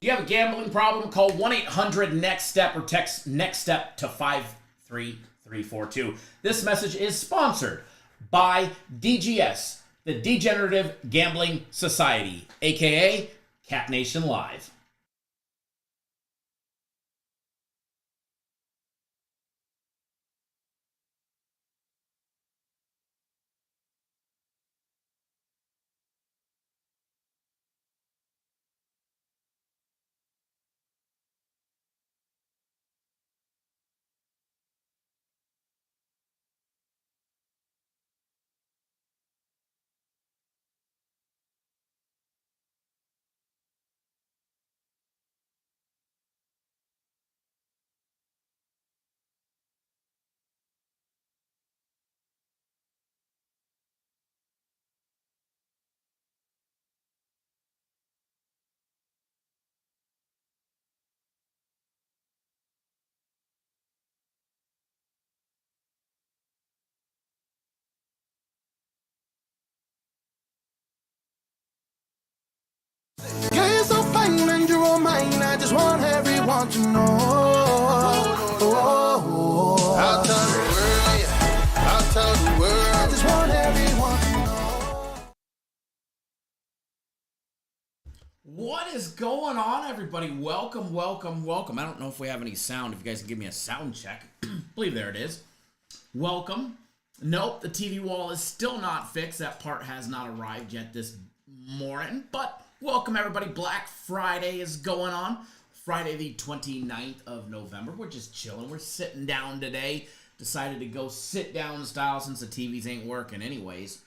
you have a gambling problem, call 1-800-NEXT-STEP or text NEXT STEP to 53342. This message is sponsored by DGS, the Degenerative Gambling Society, aka Cat Nation Live. Girl, you're so fine and you're all mine. I just want everyone to know. I'll tell the world, yeah. I'll tell the world. I just want everyone to know. What is going on, everybody? Welcome, welcome, welcome. I don't know if we have any sound. If you guys can give me a sound check. I believe there it is. Welcome. Nope, the TV wall is still not fixed. That part has not arrived yet this morning, but welcome, everybody. Black Friday is going on. Friday the 29th of November. We're just chilling. We're sitting down today. Decided to go sit down style since the TVs ain't working anyways.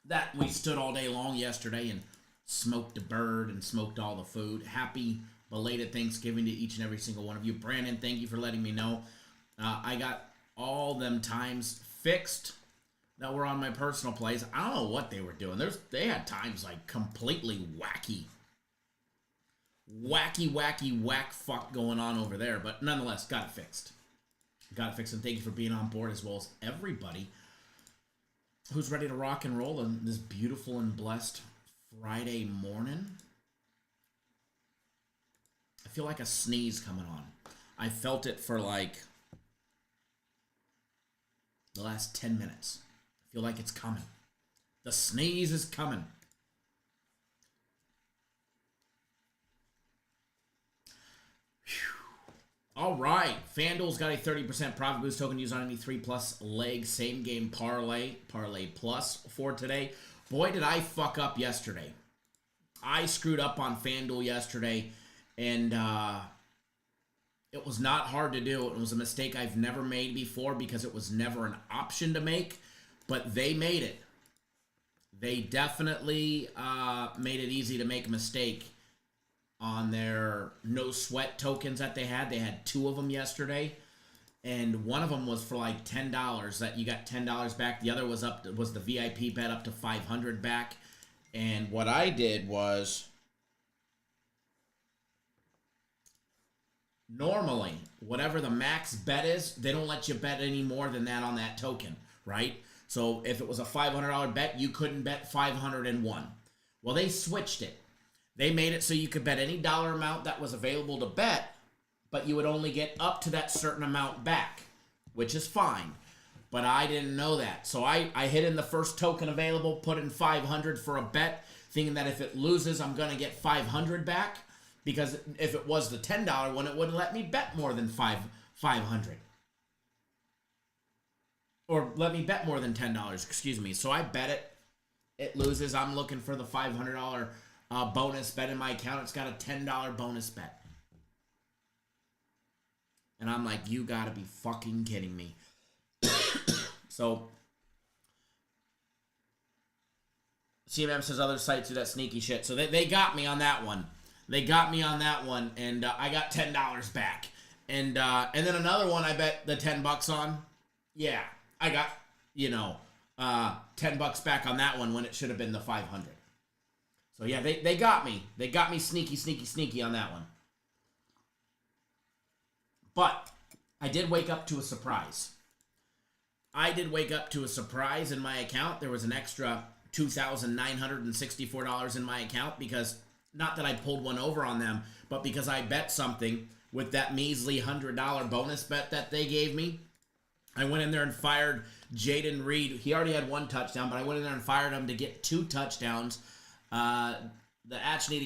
That we stood all day long yesterday and smoked a bird and smoked all the food. Happy belated Thanksgiving to each and every single one of you. Brandon, thank you for letting me know. I got all them times fixed that were on my personal plays. I don't know what they were doing. They had times like completely wacky, whack fuck going on over there. But nonetheless, got it fixed. Got it fixed, and thank you for being on board, as well as everybody who's ready to rock and roll on this beautiful and blessed Friday morning. I feel like a sneeze coming on. I felt it for like the last 10 minutes. I feel like it's coming. The sneeze is coming. All right. FanDuel's got a 30% profit boost token used on any 3+ leg same game parlay plus for today. Boy, did I fuck up yesterday. I screwed up on FanDuel yesterday, and it was not hard to do. It was a mistake I've never made before because it was never an option to make. But they made it. They definitely made it easy to make a mistake on their no sweat tokens that they had. They had 2 of them yesterday, and one of them was for like $10 that you got $10 back. The other was the VIP bet up to $500 back. And what I did was, normally whatever the max bet is, they don't let you bet any more than that on that token, right? So if it was a $500 bet, you couldn't bet 501. Well, they switched it. They made it so you could bet any dollar amount that was available to bet, but you would only get up to that certain amount back, which is fine. But I didn't know that. So I hit in the first token available, put in 500 for a bet, thinking that if it loses, I'm going to get 500 back. Because if it was the $10 one, it wouldn't let me bet more than 500. Or let me bet more than $10, excuse me. So I bet it. It loses. I'm looking for the $500 bonus bet in my account. It's got a $10 bonus bet. And I'm like, you gotta be fucking kidding me. So, CMM says other sites do that sneaky shit. So they got me on that one. They got me on that one, and I got $10 back. And then another one I bet the $10 on. Yeah, I got, $10 back on that one when it should have been the 500. So yeah, they got me. They got me sneaky on that one. But I did wake up to a surprise. In my account. There was an extra $2,964 in my account because not that I pulled one over on them, but because I bet something with that measly $100 bonus bet that they gave me. I went in there and fired Jaden Reed. He already had 1 touchdown, but I went in there and fired him to get 2 touchdowns. The Atchney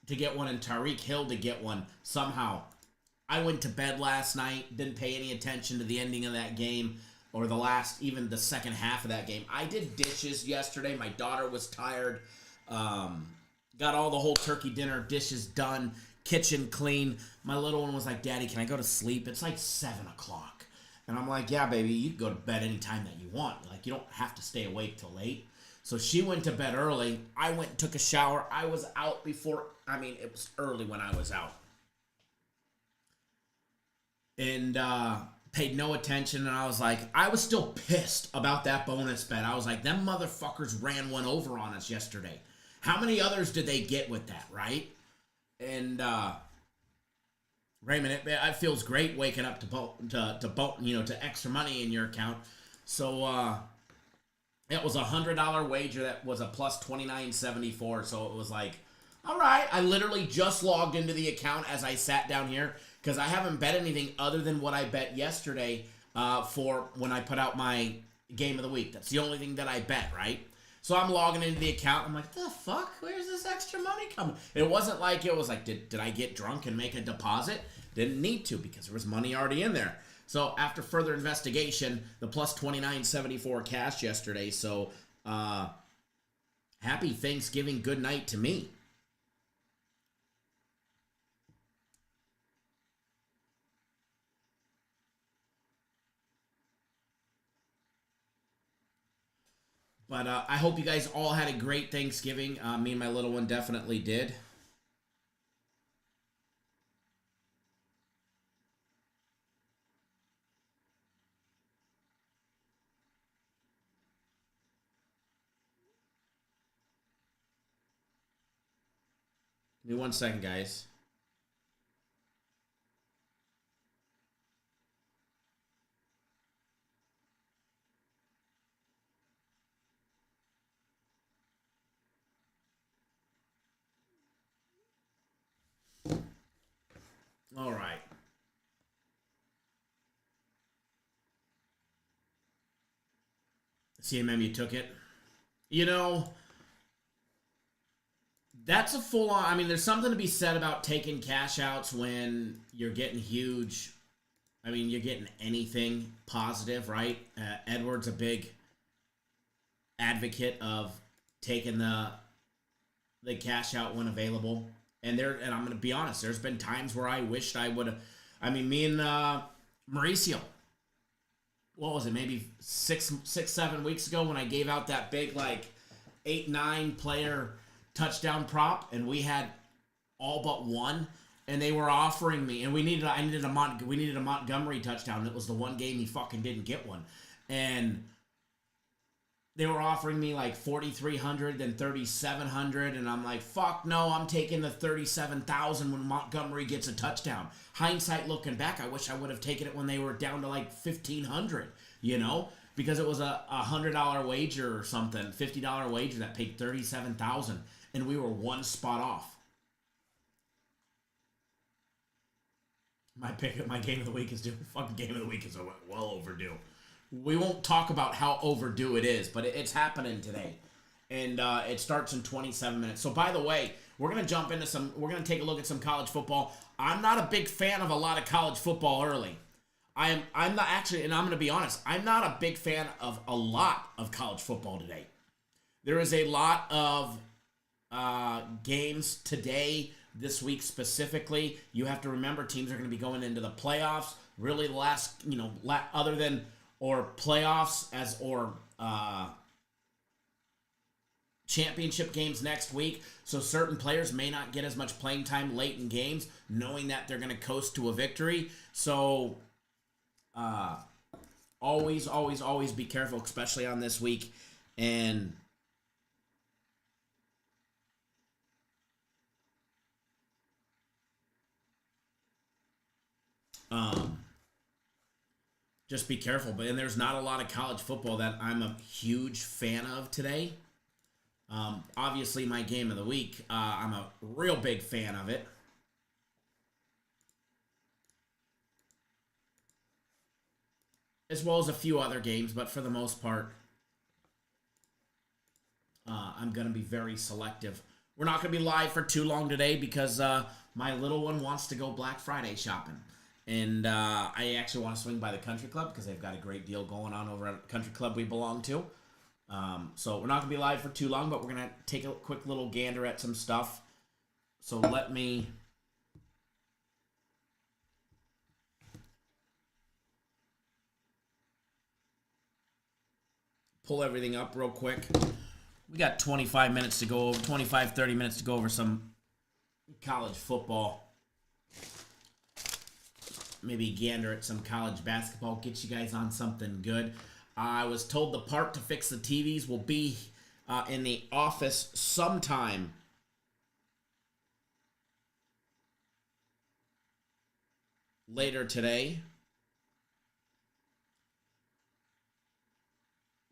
to get one and Tyreek Hill to get one somehow. I went to bed last night, didn't pay any attention to the ending of that game or even the second half of that game. I did dishes yesterday. My daughter was tired. Got all the whole turkey dinner dishes done, kitchen clean. My little one was like, Daddy, can I go to sleep? It's like 7 o'clock. And I'm like, yeah, baby, you can go to bed anytime that you want. Like, you don't have to stay awake till late. So she went to bed early. I went and took a shower. I was out it was early when I was out. And paid no attention. And I was still pissed about that bonus bet. I was like, them motherfuckers ran one over on us yesterday. How many others did they get with that, right? And Raymond, it feels great waking up to extra money in your account. So it was $100 wager that was a plus 29.74. So it was like, all right. I literally just logged into the account as I sat down here because I haven't bet anything other than what I bet yesterday for when I put out my game of the week. That's the only thing that I bet, right? So I'm logging into the account. I'm like, the fuck? Where's this extra money coming? It wasn't like it was like, did I get drunk and make a deposit? Didn't need to because there was money already in there. So after further investigation, the plus 29.74 cash yesterday. So happy Thanksgiving, good night to me. But I hope you guys all had a great Thanksgiving. Me and my little one definitely did. Give me 1 second, guys. All right. CMM, you took it. You know, that's a full-on... there's something to be said about taking cash outs when you're getting huge... you're getting anything positive, right? Edward's a big advocate of taking the cash out when available. And I'm going to be honest, there's been times where I wished I would have... me and Mauricio... What was it? Maybe 7 weeks ago when I gave out that big 8-9 player touchdown prop, and we had all but one, and they were offering me, and we needed a Montgomery touchdown. It was the one game he fucking didn't get one, and they were offering me 4,300, then 3,700, and I'm like, fuck no, I'm taking the 37,000 when Montgomery gets a touchdown. Hindsight looking back, I wish I would have taken it when they were down to 1,500, because it was a $100 wager or something, $50 wager that paid 37,000, and we were one spot off. My game of the week is due. Fucking game of the week is well overdue. We won't talk about how overdue it is, but it's happening today. And it starts in 27 minutes. So, by the way, we're going to take a look at some college football. I'm not a big fan of a lot of college football early. I'm not actually, and I'm going to be honest, I'm not a big fan of a lot of college football today. There is a lot of games today, this week specifically. You have to remember teams are going to be going into the playoffs. Really, the last, other than... or playoffs or championship games next week. So certain players may not get as much playing time late in games, knowing that they're going to coast to a victory. So always, always, always be careful, especially on this week. And just be careful. And there's not a lot of college football that I'm a huge fan of today. Obviously, my game of the week, I'm a real big fan of it. As well as a few other games, but for the most part, I'm going to be very selective. We're not going to be live for too long today because my little one wants to go Black Friday shopping. And I actually want to swing by the country club because they've got a great deal going on over at the country club we belong to. So we're not going to be live for too long, but we're going to take a quick little gander at some stuff. So let me pull everything up real quick. We got 25 minutes to go over, 25, 30 minutes to go over some college football. Maybe gander at some college basketball, get you guys on something good. I was told the part to fix the TVs will be in the office sometime later today,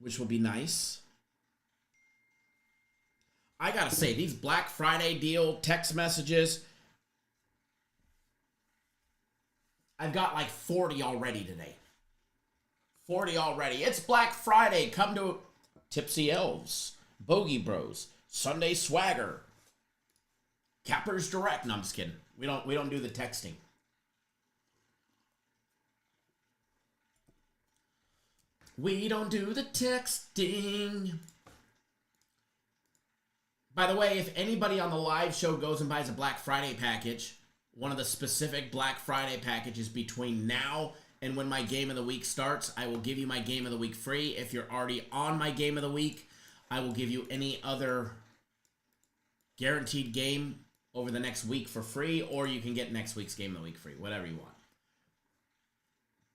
which will be nice. I gotta say, these Black Friday deal text messages, I've got like 40 already today. 40 already. It's Black Friday. Come to Tipsy Elves, Bogey Bros, Sunday Swagger, Cappers Direct. No, I'm just kidding. We don't do the texting. We don't do the texting. By the way, if anybody on the live show goes and buys a Black Friday package, one of the specific Black Friday packages between now and when my game of the week starts, I will give you my game of the week free. If you're already on my game of the week, I will give you any other guaranteed game over the next week for free, or you can get next week's game of the week free, whatever you want.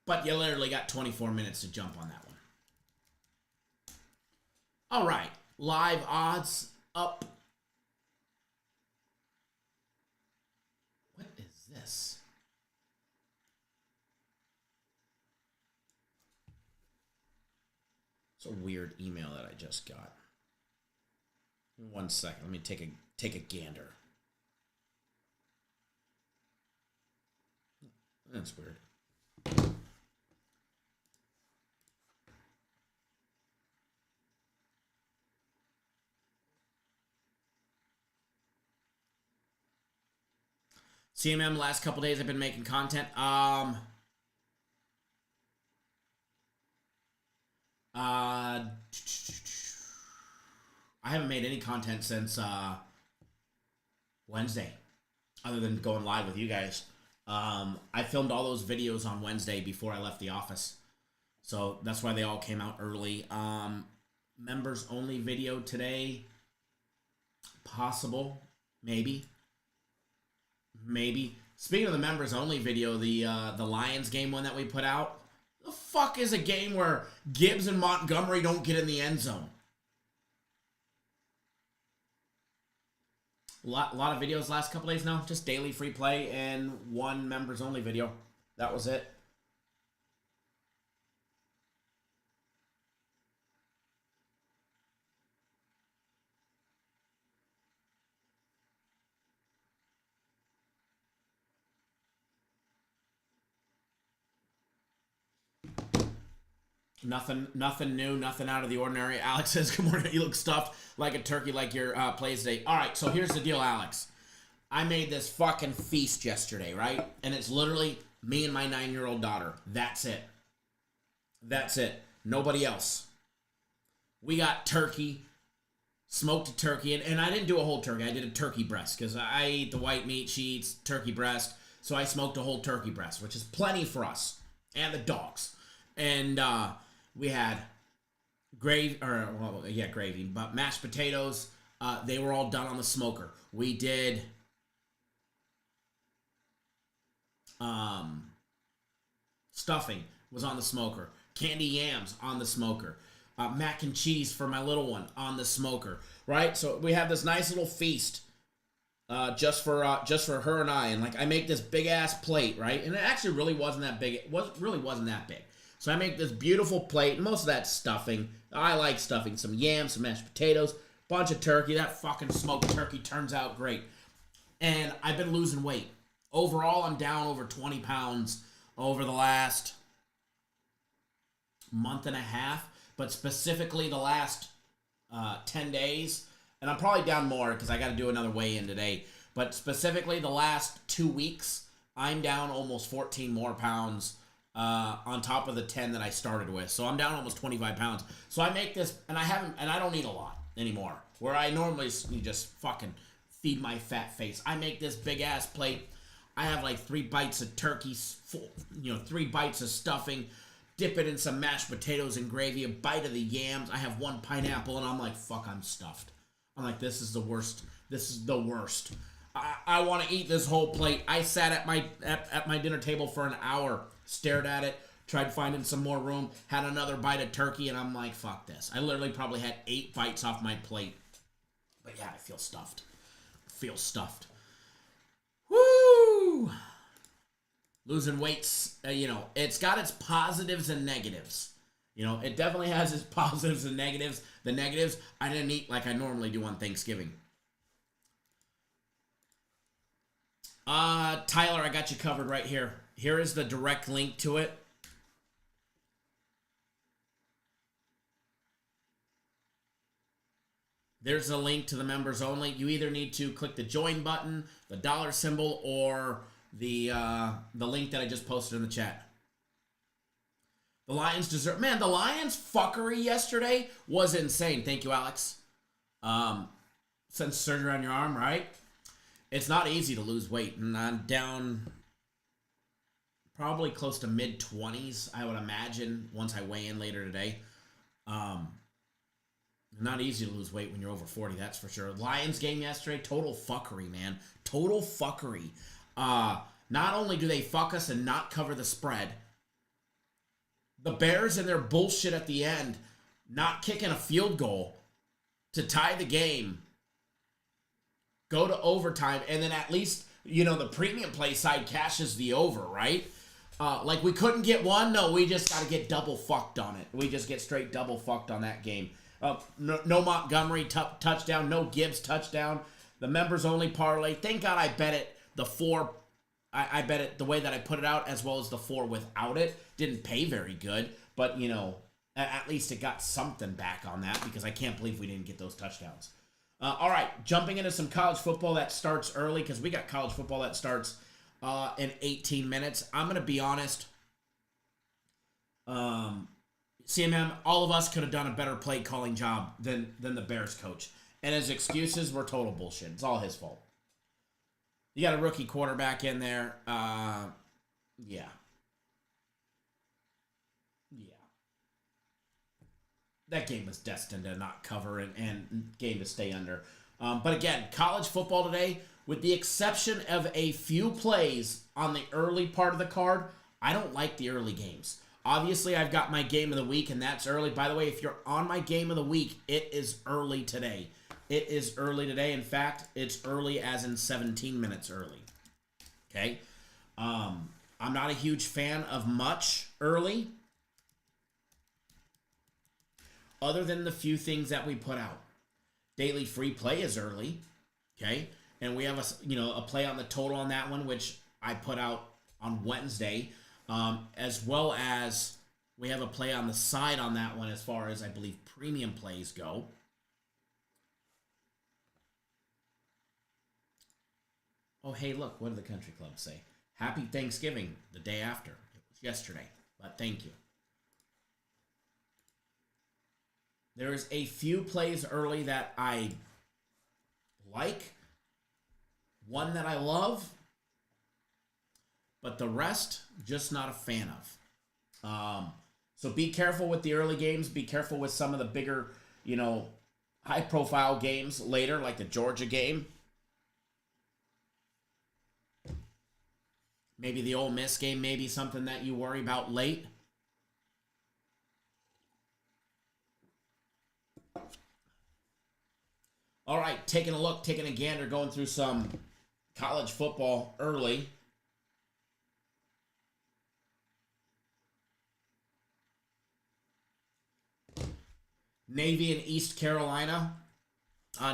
But you literally got 24 minutes to jump on that one. All right, live odds up. What is this? It's a weird email that I just got. 1 second, let me take a gander. That's weird. CMM, last couple days I've been making content. I haven't made any content since Wednesday, other than going live with you guys. I filmed all those videos on Wednesday before I left the office, so that's why they all came out early. Members only video today, possible, maybe. Speaking of the members only video, the Lions game one that we put out, the fuck is a game where Gibbs and Montgomery don't get in the end zone? A lot of videos last couple days now, just daily free play and one members only video. That was it. Nothing new, nothing out of the ordinary. Alex says, good morning. You look stuffed like a turkey like your plays today. All right, so here's the deal, Alex. I made this fucking feast yesterday, right? And it's literally me and my 9-year-old daughter. That's it. That's it. Nobody else. We got turkey, smoked a turkey, and I didn't do a whole turkey. I did a turkey breast because I eat the white meat. She eats turkey breast. So I smoked a whole turkey breast, which is plenty for us and the dogs. And we had gravy, but mashed potatoes. They were all done on the smoker. We did stuffing was on the smoker. Candy yams on the smoker. Mac and cheese for my little one on the smoker. Right? So we have this nice little feast just for her and I. And like I make this big ass plate, right? And it actually really wasn't that big. It really wasn't that big. So I make this beautiful plate. Most of that stuffing. I like stuffing. Some yams, some mashed potatoes. bunch of turkey. That fucking smoked turkey turns out great. And I've been losing weight. Overall, I'm down over 20 pounds over the last month and a half, but specifically the last 10 days. And I'm probably down more because I got to do another weigh-in today. But specifically the last 2 weeks, I'm down almost 14 more pounds on top of the 10 that I started with. So I'm down almost 25 pounds. So I make this, and I don't eat a lot anymore. Where I normally just fucking feed my fat face. I make this big ass plate. I have like 3 bites of turkey, 3 bites of stuffing, dip it in some mashed potatoes and gravy, a bite of the yams. I have 1 pineapple, and I'm like, fuck, I'm stuffed. I'm like, this is the worst. This is the worst. I want to eat this whole plate. I sat at my dinner table for an hour, stared at it, tried finding some more room, had another bite of turkey, and I'm like, fuck this. I literally probably had 8 bites off my plate. But yeah, I feel stuffed. Woo! Losing weight's, it's got its positives and negatives. It definitely has its positives and negatives. The negatives, I didn't eat like I normally do on Thanksgiving. Tyler, I got you covered right here. Here is the direct link to it. There's a link to the members only. You either need to click the join button, the dollar symbol, or the link that I just posted in the chat. The Lions deserve... Man, the Lions fuckery yesterday was insane. Thank you, Alex. Since surgery on your arm, right? It's not easy to lose weight, and I'm down probably close to mid-20s, I would imagine, once I weigh in later today. Not easy to lose weight when you're over 40, that's for sure. Lions game yesterday, total fuckery, man. Total fuckery. Not only do they fuck us and not cover the spread, the Bears and their bullshit at the end, not kicking a field goal to tie the game, go to overtime, and then at least, the premium play side cashes the over, right? Like we couldn't get one. No, we just got to get double fucked on it. We just get straight double fucked on that game. No Montgomery touchdown, no Gibbs touchdown. The members only parlay. Thank God I bet it the 4. I bet it the way that I put it out, as well as the 4 without it. Didn't pay very good, but at least it got something back on that, because I can't believe we didn't get those touchdowns. All right, jumping into some college football that starts early, because we got college football that starts in 18 minutes. I'm gonna be honest. CMM, all of us could have done a better play calling job than the Bears coach. And his excuses were total bullshit. It's all his fault. You got a rookie quarterback in there. Yeah. That game was destined to not cover and game to stay under. But again, college football today, with the exception of a few plays on the early part of the card, I don't like the early games. Obviously, I've got my game of the week, and that's early. By the way, if you're on my game of the week, it is early today. It is early today. In fact, it's early as in 17 minutes early. Okay? I'm not a huge fan of much early, other than the few things that we put out. Daily free play is early. Okay? And we have a play on the total on that one, which I put out on Wednesday. As well as we have a play on the side on that one as far as, I believe, premium plays go. Oh, hey, look, what did the country club say? Happy Thanksgiving the day after. It was yesterday, but thank you. There is a few plays early that I like. One that I love. But the rest, just not a fan of. So be careful with the early games. Be careful with some of the bigger, high-profile games later, like the Georgia game. Maybe the Ole Miss game, maybe something that you worry about late. All right, taking a gander, going through some college football early. Navy and East Carolina.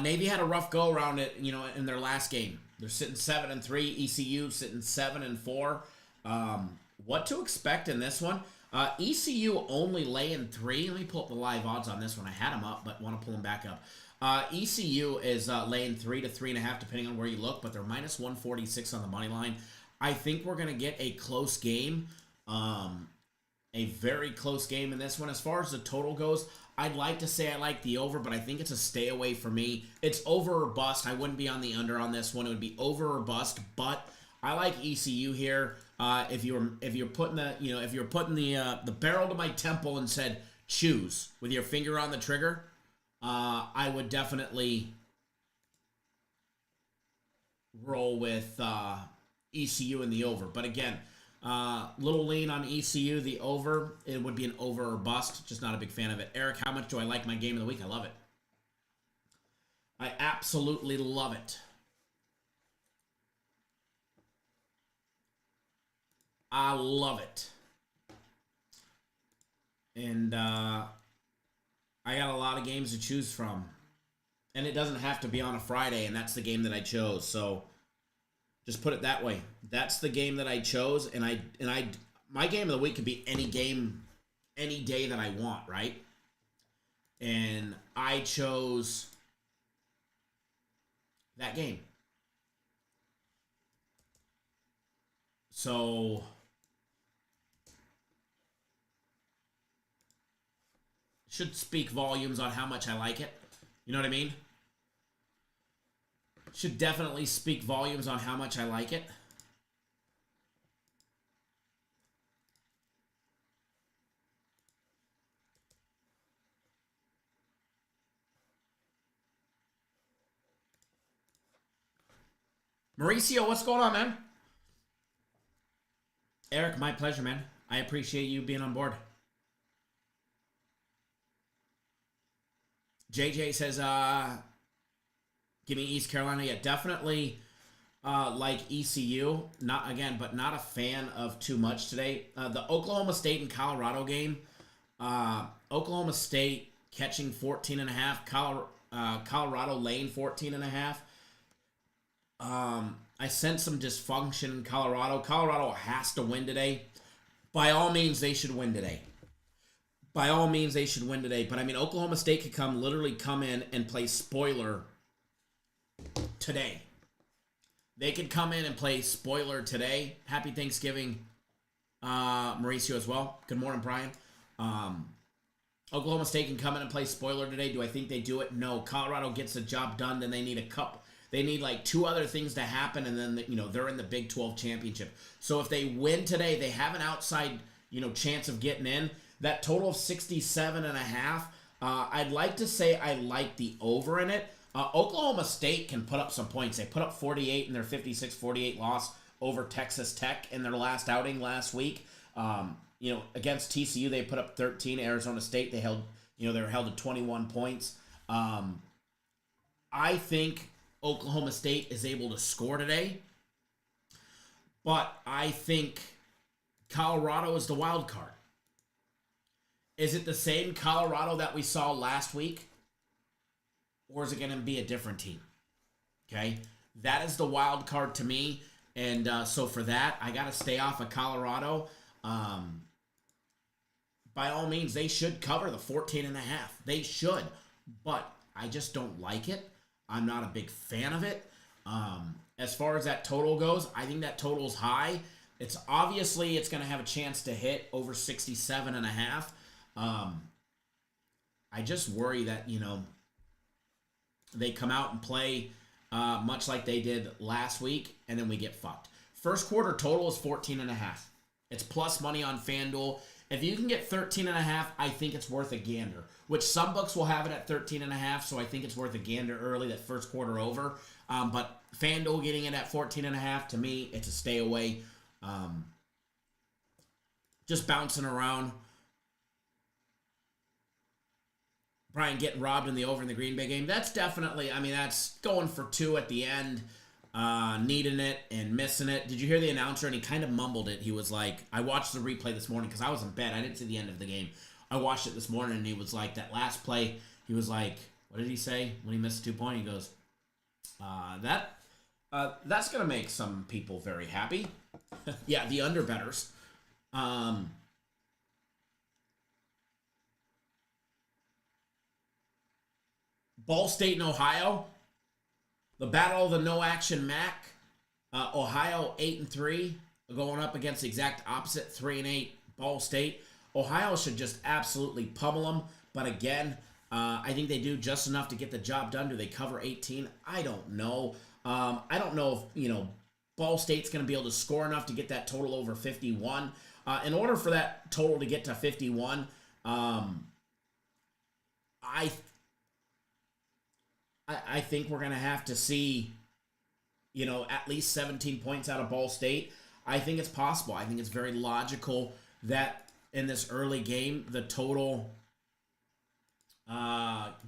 Navy had a rough go around it, in their last game. They're sitting 7-3. ECU sitting 7-4. What to expect in this one? ECU only laying 3. Let me pull up the live odds on this one. I had them up, but want to pull them back up. ECU is laying 3 to 3.5, depending on where you look, but they're minus 146 on the money line. I think we're going to get a close game, a very close game in this one. As far as the total goes, I'd like to say I like the over, but I think it's a stay away for me. It's over or bust. I wouldn't be on the under on this one. It would be over or bust, but I like ECU here. If you're putting the barrel to my temple and said choose with your finger on the trigger, I would definitely roll with ECU in the over. But again, little lean on ECU, the over. It would be an over or bust. Just not a big fan of it. Eric, how much do I like my game of the week? I love it. I absolutely love it. I love it. And I got a lot of games to choose from. And it doesn't have to be on a Friday, and that's the game that I chose. So just put it that way. That's the game that I chose, and my game of the week could be any game, any day that I want, right? And I chose that game. So should speak volumes on how much I like it. You know what I mean? Should definitely speak volumes on how much I like it. Mauricio, what's going on, man? Eric, my pleasure, man. I appreciate you being on board. JJ says, give me East Carolina. Yeah, definitely like ECU. Not a fan of too much today. The Oklahoma State and Colorado game. Oklahoma State catching 14.5. Colorado laying 14.5. I sense some dysfunction in Colorado. Colorado has to win today. By all means, they should win today. By all means, they should win today. But, I mean, Oklahoma State could literally come in and play spoiler today. They could come in and play spoiler today. Happy Thanksgiving, Mauricio, as well. Good morning, Brian. Oklahoma State can come in and play spoiler today. Do I think they do it? No. Colorado gets the job done. Then they need a couple. They need like 2 other things to happen, and then they're in the Big 12 championship. So if they win today, they have an outside chance of getting in. That total of 67.5. I'd like to say I like the over in it. Oklahoma State can put up some points. They put up 48 in their 56-48 loss over Texas Tech in their last outing last week. Against TCU they put up 13. Arizona State they were held to 21 points. I think Oklahoma State is able to score today, but I think Colorado is the wild card. Is it the same Colorado that we saw last week, or is it going to be a different team? Okay, that is the wild card to me, and so for that, I got to stay off of Colorado. By all means, they should cover the 14.5. They should, but I just don't like it. I'm not a big fan of it. As far as that total goes, I think that total is high. It's going to have a chance to hit over 67.5. I just worry that, they come out and play much like they did last week, and then we get fucked. First quarter total is 14.5. It's plus money on FanDuel. If you can get 13.5, I think it's worth a gander, which some books will have it at 13.5, so I think it's worth a gander early, that first quarter over. But FanDuel getting it at 14.5, to me, it's a stay away. Just bouncing around. Brian getting robbed in the over in the Green Bay game. That's definitely, that's going for 2 at the end, needing it and missing it. Did you hear the announcer? And he kind of mumbled it. He was like, I watched the replay this morning because I was in bed. I didn't see the end of the game. I watched it this morning, and he was like, that last play, he was like, What did he say when he missed a 2-point? He goes, that's going to make some people very happy. Yeah, the underbetters. Ball State and Ohio. The battle of the no-action MAC. Ohio 8-3, going up against the exact opposite 3-8 Ball State. Ohio should just absolutely pummel them, but again, I think they do just enough to get the job done. Do they cover 18? I don't know. I don't know if Ball State's going to be able to score enough to get that total over 51. In order for that total to get to 51, I think we're going to have to see, at least 17 points out of Ball State. I think it's possible. I think it's very logical that in this early game, the total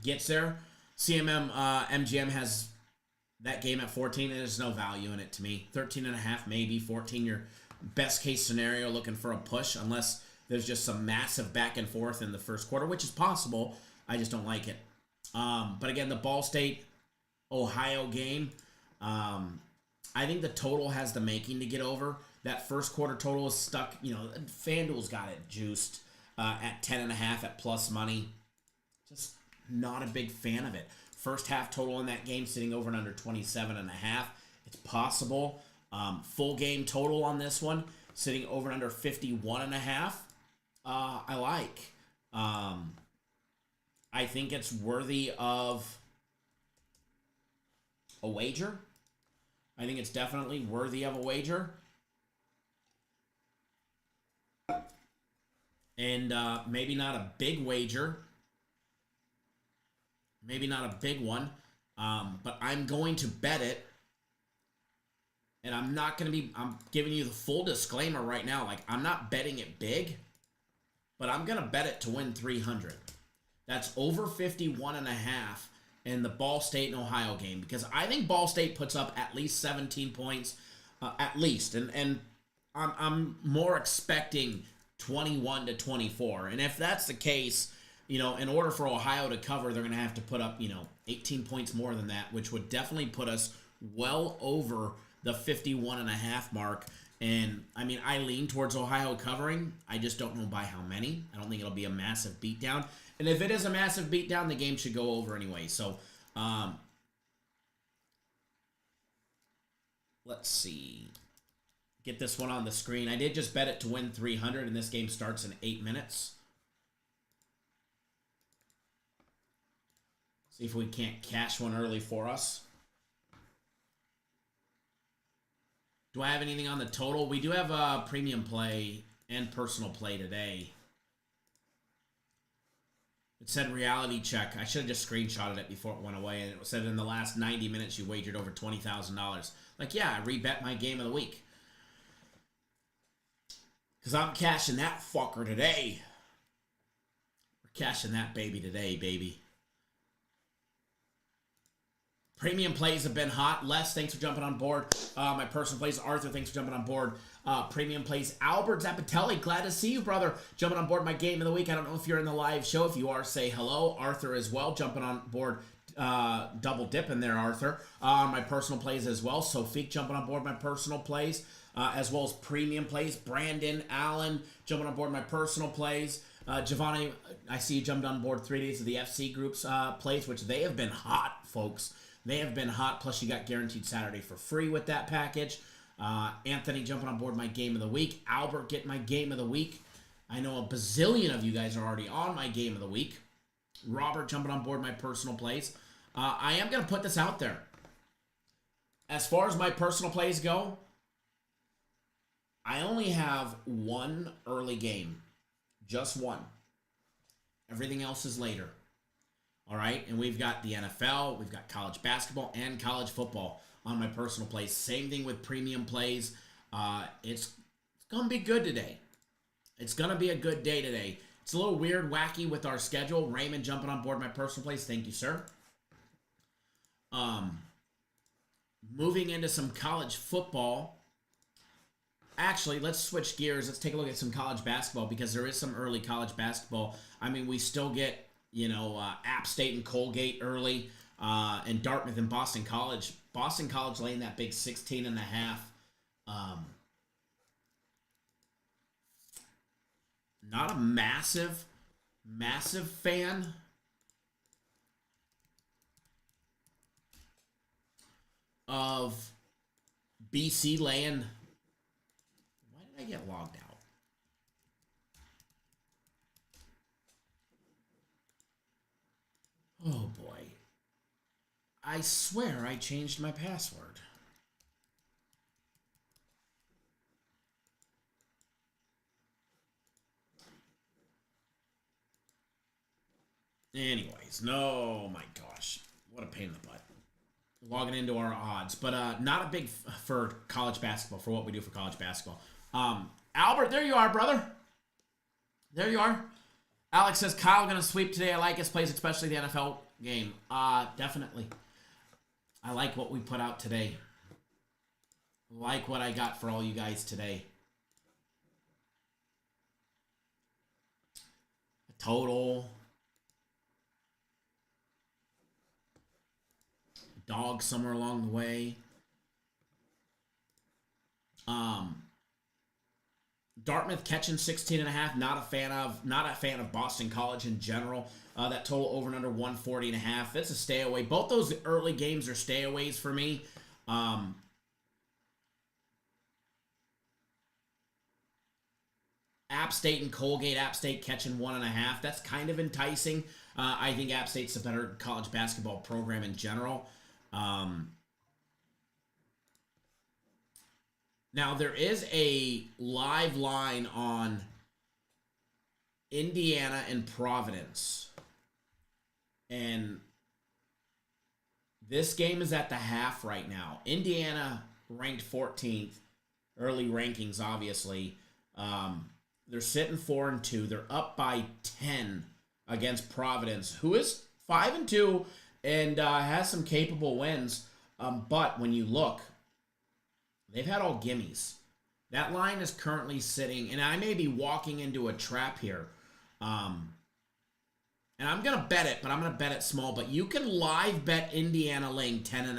gets there. MGM has that game at 14, and there's no value in it to me. 13.5, maybe 14, your best case scenario looking for a push, unless there's just some massive back and forth in the first quarter, which is possible. I just don't like it. But again, the Ball State Ohio game, I think the total has the making to get over. That first quarter total is stuck. FanDuel's got it juiced at 10.5 at plus money. Just not a big fan of it. First half total in that game sitting over and under 27.5. It's possible. Full game total on this one sitting over and under 51.5. I like. I think it's worthy of a wager. I think it's definitely worthy of a wager. And maybe not a big wager. Maybe not a big one. But I'm going to bet it. And I'm giving you the full disclaimer right now. Like, I'm not betting it big. But I'm going to bet it to win 300. That's over 51.5 in the Ball State and Ohio game. Because I think Ball State puts up at least 17 points. At least. And I'm more expecting 21 to 24. And if that's the case, in order for Ohio to cover, they're going to have to put up, 18 points more than that, which would definitely put us well over the 51.5 mark. And, I lean towards Ohio covering. I just don't know by how many. I don't think it'll be a massive beatdown. And if it is a massive beatdown, the game should go over anyway. So, let's see. Get this one on the screen. I did just bet it to win 300, and this game starts in 8 minutes. See if we can't cash one early for us. Do I have anything on the total? We do have a premium play and personal play today. It said reality check. I should have just screenshotted it before it went away. And it said in the last 90 minutes you wagered over $20,000. Like, yeah, I rebet my game of the week. Because I'm cashing that fucker today. We're cashing that baby today, baby. Premium plays have been hot. Les, thanks for jumping on board. My personal plays, Arthur, thanks for jumping on board. Premium plays, Albert Zappatelli, glad to see you, brother. Jumping on board my game of the week. I don't know if you're in the live show. If you are, say hello. Arthur as well, jumping on board. Double dip in there, Arthur. My personal plays as well. Sophie jumping on board my personal plays, as well as premium plays. Brandon, Allen jumping on board my personal plays. Giovanni, I see you jumped on board 3 days of the FC Group's plays, which they have been hot, folks. They have been hot, plus you got Guaranteed Saturday for free with that package. Anthony jumping on board my game of the week. Albert getting my game of the week. I know a bazillion of you guys are already on my game of the week. Robert jumping on board my personal plays. I am going to put this out there. As far as my personal plays go, I only have one early game. Just one. Everything else is later. All right, and we've got the NFL, we've got college basketball, and college football on my personal plays. Same thing with premium plays. It's going to be good today. It's going to be a good day today. It's a little weird, wacky with our schedule. Raymond jumping on board my personal plays. Thank you, sir. Moving into some college football. Actually, let's switch gears. Let's take a look at some college basketball because there is some early college basketball. We still get... App State and Colgate early, and Dartmouth and Boston College. Boston College laying that big 16.5. Not a massive fan of BC laying. Why did I get logged out? Oh boy. I swear I changed my password. Anyways, no, my gosh. What a pain in the butt. Logging into our odds. But not a big for college basketball, for what we do for college basketball. Albert, there you are, brother. There you are. Alex says, Kyle going to sweep today. I like his plays, especially the NFL game. Definitely. I like what we put out today. Like what I got for all you guys today. A total. Dog somewhere along the way. Dartmouth catching 16.5. Not a fan of Boston College in general. That total over and under 140.5. That's a stay away. Both those early games are stay aways for me. App State and Colgate. App State catching 1.5. That's kind of enticing. I think App State's a better college basketball program in general. Now, there is a live line on Indiana and Providence. And this game is at the half right now. Indiana ranked 14th. Early rankings, obviously. They're sitting 4-2. They're up by 10 against Providence, who is 5-2 and has some capable wins. But when you look, they've had all gimmies. That line is currently sitting, and I may be walking into a trap here. And I'm going to bet it, but I'm going to bet it small. But you can live bet Indiana laying 10.5.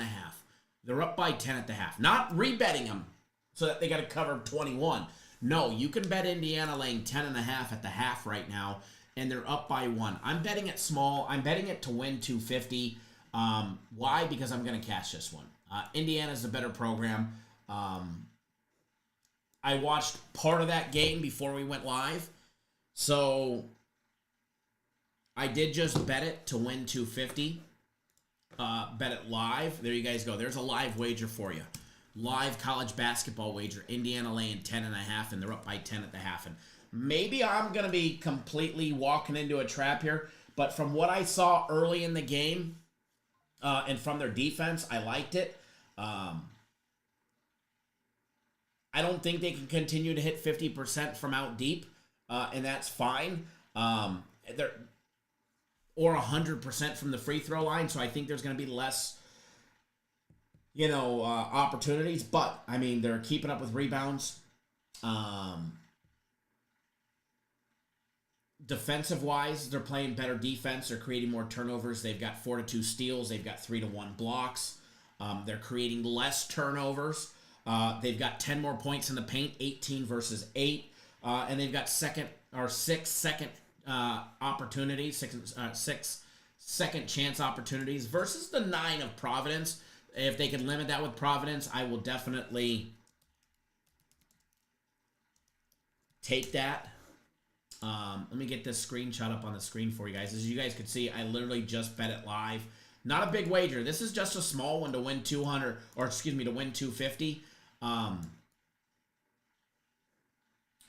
They're up by 10 at the half. Not rebetting them so that they got to cover 21. No, you can bet Indiana laying 10.5 at the half right now, and they're up by 1. I'm betting it small. I'm betting it to win 250. Why? Because I'm going to cash this one. Indiana's the better program. I watched part of that game before we went live, so I did just bet it to win 250. Bet it live. There you guys go. There's a live wager for you. Live college basketball wager. Indiana laying 10.5, and they're up by 10 at the half. And maybe I'm going to be completely walking into a trap here, but from what I saw early in the game and from their defense, I liked it. I don't think they can continue to hit 50% from out deep, and that's fine. They're or 100% from the free throw line, so I think there's going to be less, opportunities. But, I mean, they're keeping up with rebounds. Defensive-wise, they're playing better defense. They're creating more turnovers. They've got 4-2 steals. They've got 3-1 blocks. They're creating less turnovers. They've got 10 more points in the paint, 18 versus 8. And they've got 6 second opportunities, six second chance opportunities versus the 9 of Providence. If they could limit that with Providence, I will definitely take that. Let me get this screenshot up on the screen for you guys. As you guys can see, I literally just bet it live. Not a big wager. This is just a small one to win 200, to win 250.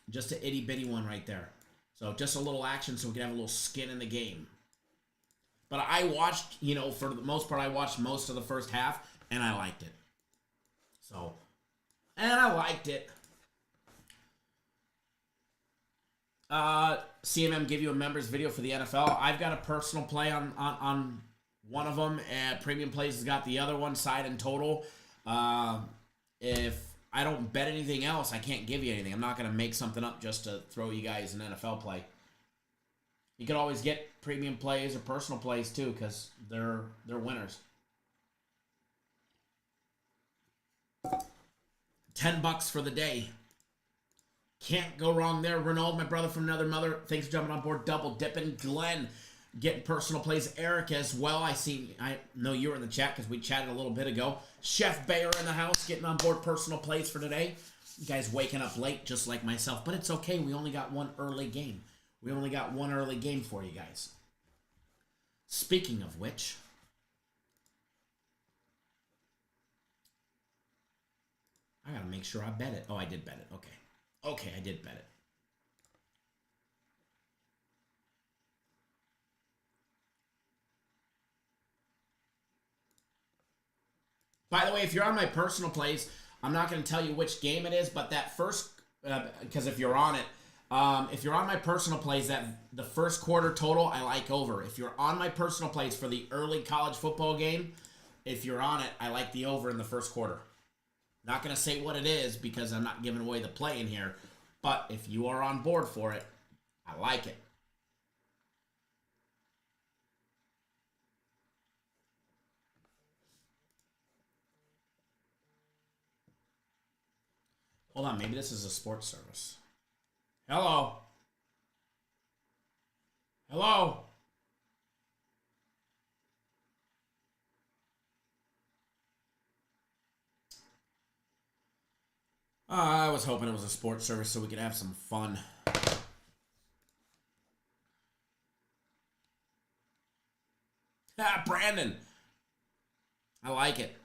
Just an itty bitty one right there. So just a little action so we can have a little skin in the game. But I watched, for the most part, I watched most of the first half, and I liked it. CMM give you a members video for the NFL. I've got a personal play on one of them. Premium Plays has got the other one, side and total. If I don't bet anything else, I can't give you anything. I'm not going to make something up just to throw you guys an NFL play. You could always get premium plays or personal plays too, because they're winners. $10 for the day. Can't go wrong there. Renaud, my brother from another mother. Thanks for jumping on board. Double dipping. Glenn getting personal plays. Eric as well. I know you were in the chat because we chatted a little bit ago. Chef Bayer in the house getting on board personal plays for today. You guys waking up late just like myself, but it's okay. We only got one early game. We only got one early game for you guys. Speaking of which, I gotta make sure I bet it. Oh, I did bet it. Okay. Okay, I did bet it. By the way, if you're on my personal plays, I'm not going to tell you which game it is, but that first, because if you're on it, if you're on my personal plays, that the first quarter total, I like over. If you're on my personal plays for the early college football game, if you're on it, I like the over in the first quarter. Not going to say what it is because I'm not giving away the play in here, but if you are on board for it, I like it. Hold on, maybe this is a sports service. Hello? Hello? I was hoping it was a sports service so we could have some fun. Ah, Brandon. I like it.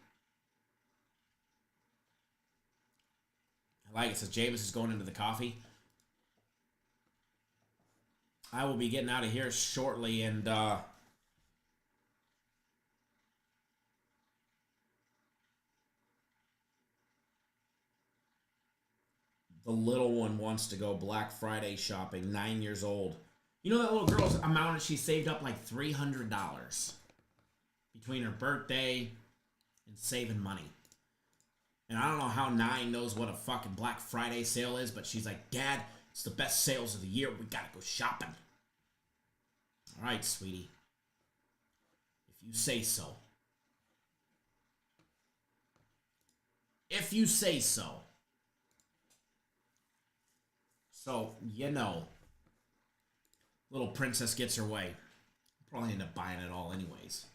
I like it. Says James is going into the coffee. I will be getting out of here shortly, and the little one wants to go Black Friday shopping, 9 years old. You know that little girl's amount she saved up like $300 between her birthday and saving money. And I don't know how 9 knows what a fucking Black Friday sale is, but she's like, Dad, it's the best sales of the year. We gotta go shopping. All right, sweetie. If you say so. If you say so. So, you know. Little princess gets her way. Probably end up buying it all anyways.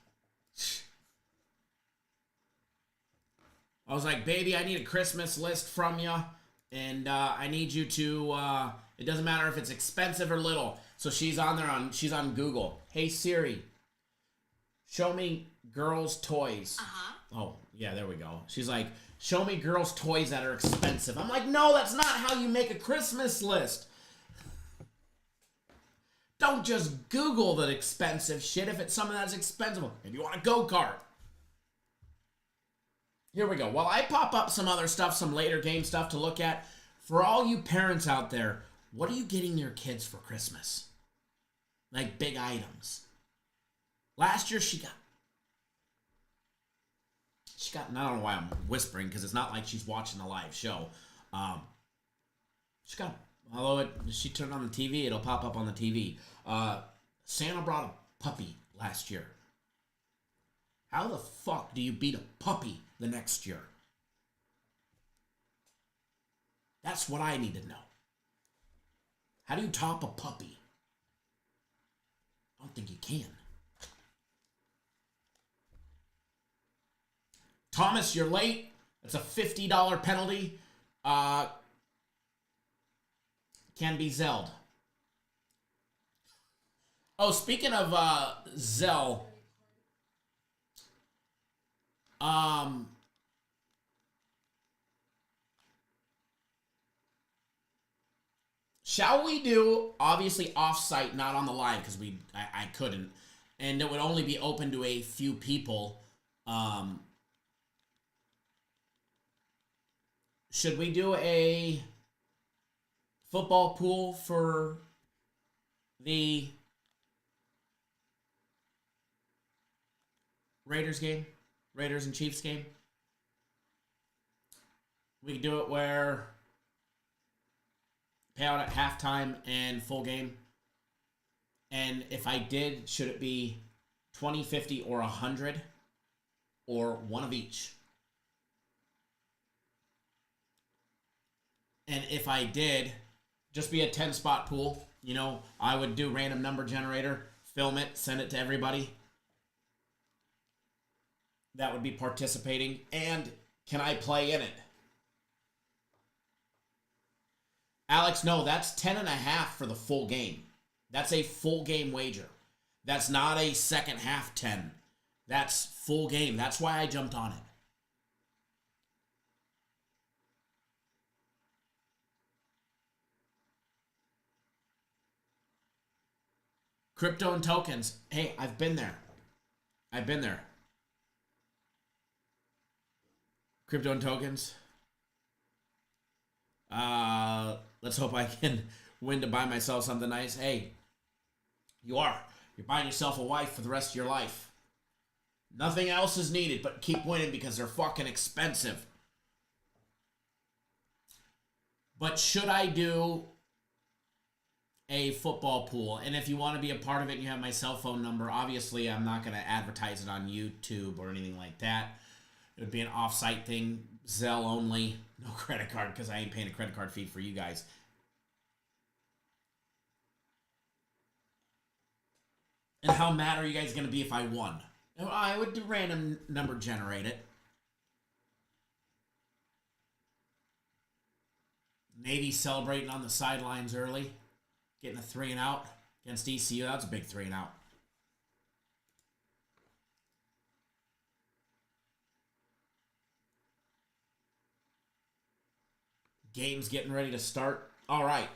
I was like, baby, I need a Christmas list from you. And I need you to, it doesn't matter if it's expensive or little. So she's on there, she's on Google. Hey, Siri, show me girls' toys. Uh-huh. Oh, yeah, there we go. She's like, show me girls' toys that are expensive. I'm like, no, that's not how you make a Christmas list. Don't just Google the expensive shit if it's something that's expensive. If you want a go-kart. Here we go. While I pop up some other stuff, some later game stuff to look at, for all you parents out there, what are you getting your kids for Christmas? Like big items. Last year she got, and I don't know why I'm whispering because it's not like she's watching the live show. She got, although she turned on the TV, it'll pop up on the TV. Santa brought a puppy last year. How the fuck do you beat a puppy the next year? That's what I need to know. How do you top a puppy? I don't think you can. Thomas, you're late. That's a $50 penalty. Can be Zelled. Oh, speaking of Zell, shall we do, obviously off-site, not on the live, because I couldn't, and it would only be open to a few people. Should we do a football pool for the Raiders game? Raiders and Chiefs game? We could do it where pay out at halftime and full game. And if I did, should it be 20, 50, or 100? Or one of each? And if I did, just be a 10-spot pool. You know, I would do random number generator, film it, send it to everybody that would be participating. And can I play in it? Alex, no, that's 10.5 for the full game. That's a full game wager. That's not a second half 10. That's full game. That's why I jumped on it. Crypto and tokens. Hey, I've been there. I've been there. Crypto and tokens. Let's hope I can win to buy myself something nice. Hey, you're buying yourself a wife for the rest of your life. Nothing else is needed, but keep winning because they're fucking expensive. But should I do a football pool? And if you want to be a part of it and you have my cell phone number, obviously I'm not going to advertise it on YouTube or anything like that. It would be an off-site thing, Zelle only, no credit card because I ain't paying a credit card fee for you guys. And how mad are you guys going to be if I won? I would do random number generate it. Navy celebrating on the sidelines early. Getting a 3 and out against ECU. That's a big 3 and out. Game's getting ready to start. All right.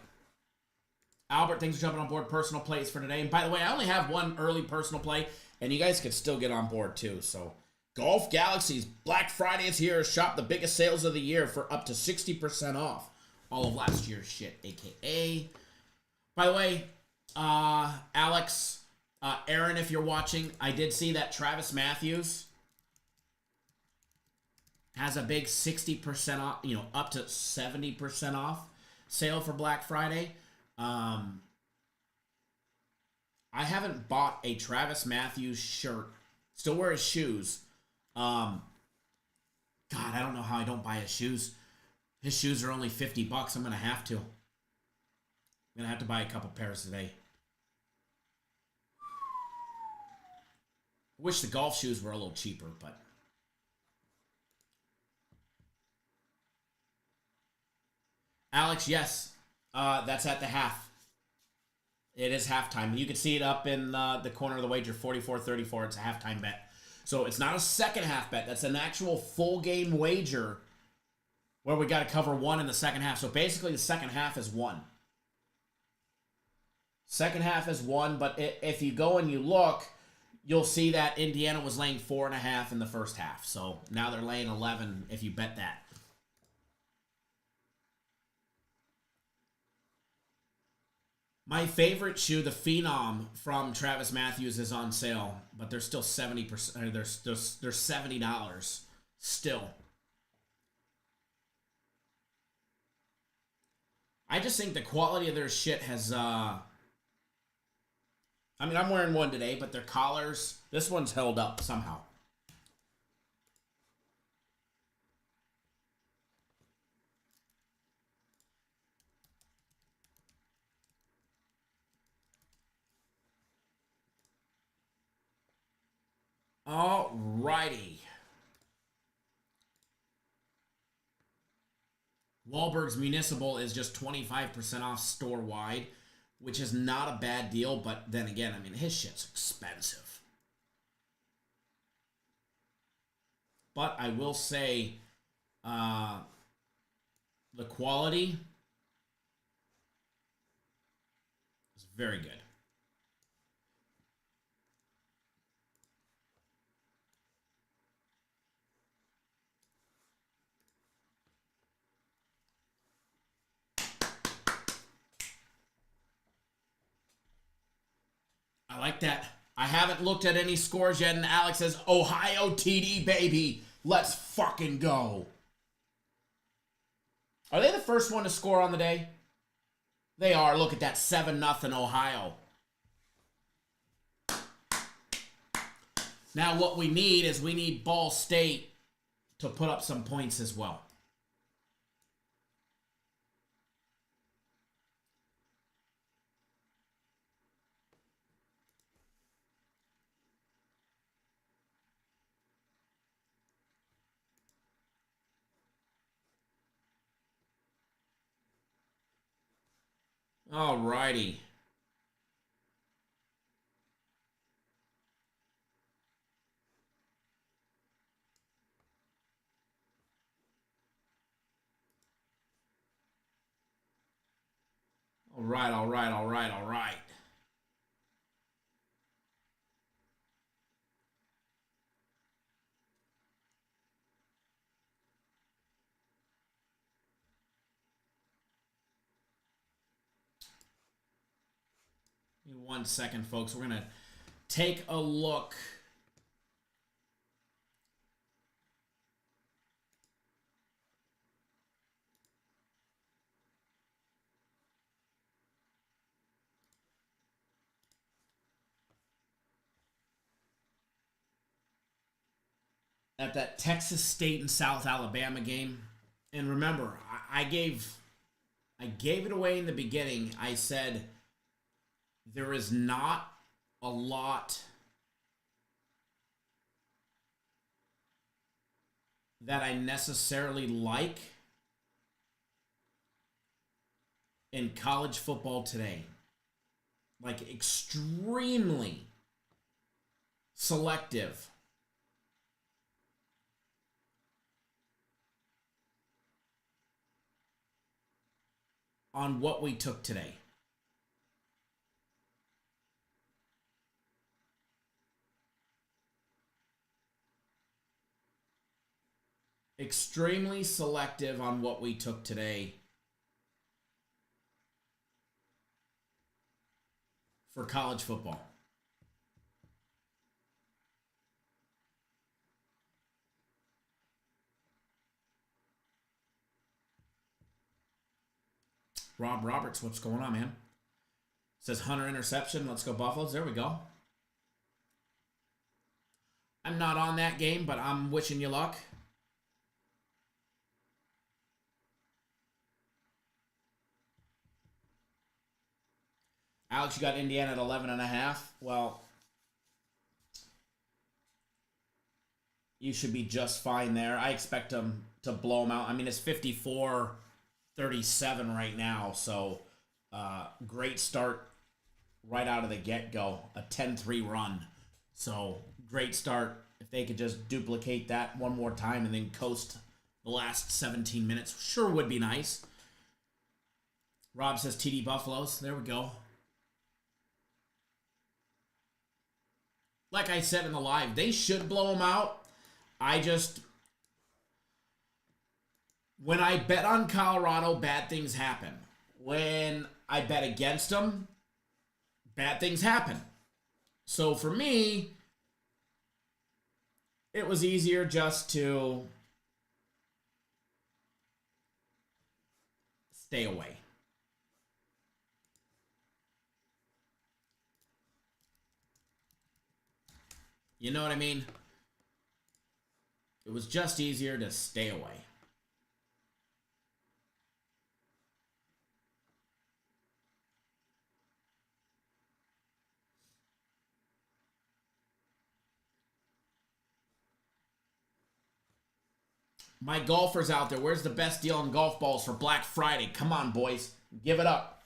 Albert, thanks for jumping on board. Personal plays for today. And by the way, I only have one early personal play, and you guys can still get on board too. So, Golf Galaxies Black Friday is here. Shop the biggest sales of the year for up to 60% off all of last year's shit, aka. By the way, Alex, Aaron, if you're watching, I did see that Travis Matthews has a big 60% off, up to 70% off sale for Black Friday. I haven't bought a Travis Matthews shirt. Still wear his shoes. God, I don't know how I don't buy his shoes. His shoes are only $50. I'm going to have to. I'm going to have to buy a couple pairs today. I wish the golf shoes were a little cheaper, but. Alex, yes. That's at the half. It is halftime. You can see it up in the corner of the wager, 44-34. It's a halftime bet. So it's not a second half bet. That's an actual full game wager where we got to cover one in the second half. So basically the second half is one. Second half is one, but if you go and you look, you'll see that Indiana was laying 4.5 in the first half. So now they're laying 11 if you bet that. My favorite shoe, the Phenom from Travis Matthews, is on sale, but they're still 70%. They're $70 still. I just think the quality of their shit has. I mean, I'm wearing one today, but their collars. This one's held up somehow. Alrighty. Wahlberg's Municipal is just 25% off store-wide, which is not a bad deal, but then again, I mean, his shit's expensive. But I will say, the quality is very good. I like that. I haven't looked at any scores yet, and Alex says, Ohio TD, baby. Let's fucking go. Are they the first one to score on the day? They are. Look at that, 7-0 Ohio. Now what we need is we need Ball State to put up some points as well. All righty. All right, all right, all right, all right. Give me 1 second, folks. We're going to take a look at that Texas State and South Alabama game. And remember, I gave it away in the beginning. I said there is not a lot that I necessarily like in college football today. Like, extremely selective on what we took today. Extremely selective on what we took today for college football. Rob Roberts, what's going on, man? Says Hunter interception. Let's go Buffaloes. There we go. I'm not on that game, but I'm wishing you luck. Alex, you got Indiana at 11.5. Well, you should be just fine there. I expect them to blow them out. I mean, it's 54-37 right now, so great start right out of the get-go. A 10-3 run. So, great start. If they could just duplicate that one more time and then coast the last 17 minutes, sure would be nice. Rob says TD Buffaloes. There we go. Like I said in the live, they should blow them out. When I bet on Colorado, bad things happen. When I bet against them, bad things happen. So for me, it was easier just to stay away. You know what I mean? It was just easier to stay away. My golfers out there, where's the best deal on golf balls for Black Friday? Come on, boys. Give it up.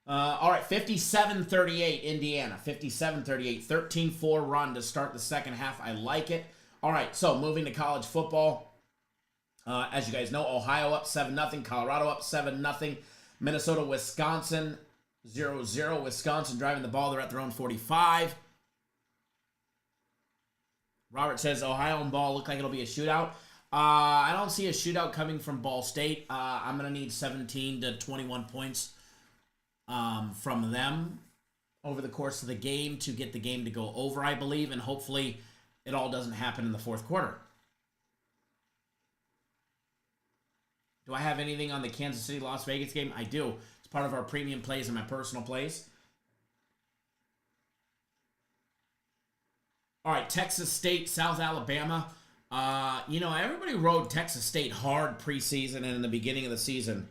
All right, 57-38, Indiana. 57-38, 13-4 run to start the second half. I like it. All right, so moving to college football. As you guys know, Ohio up 7-0, Colorado up 7-0, Minnesota, Wisconsin 0-0. Wisconsin driving the ball. They're at their own 45. Robert says Ohio and Ball look like it'll be a shootout. I don't see a shootout coming from Ball State. I'm going to need 17 to 21 points from them over the course of the game to get the game to go over, I believe, and hopefully it all doesn't happen in the fourth quarter. Do I have anything on the Kansas City-Las Vegas game? I do. It's part of our premium plays and my personal plays. All right, Texas State, South Alabama. You know, everybody rode Texas State hard preseason and in the beginning of the season.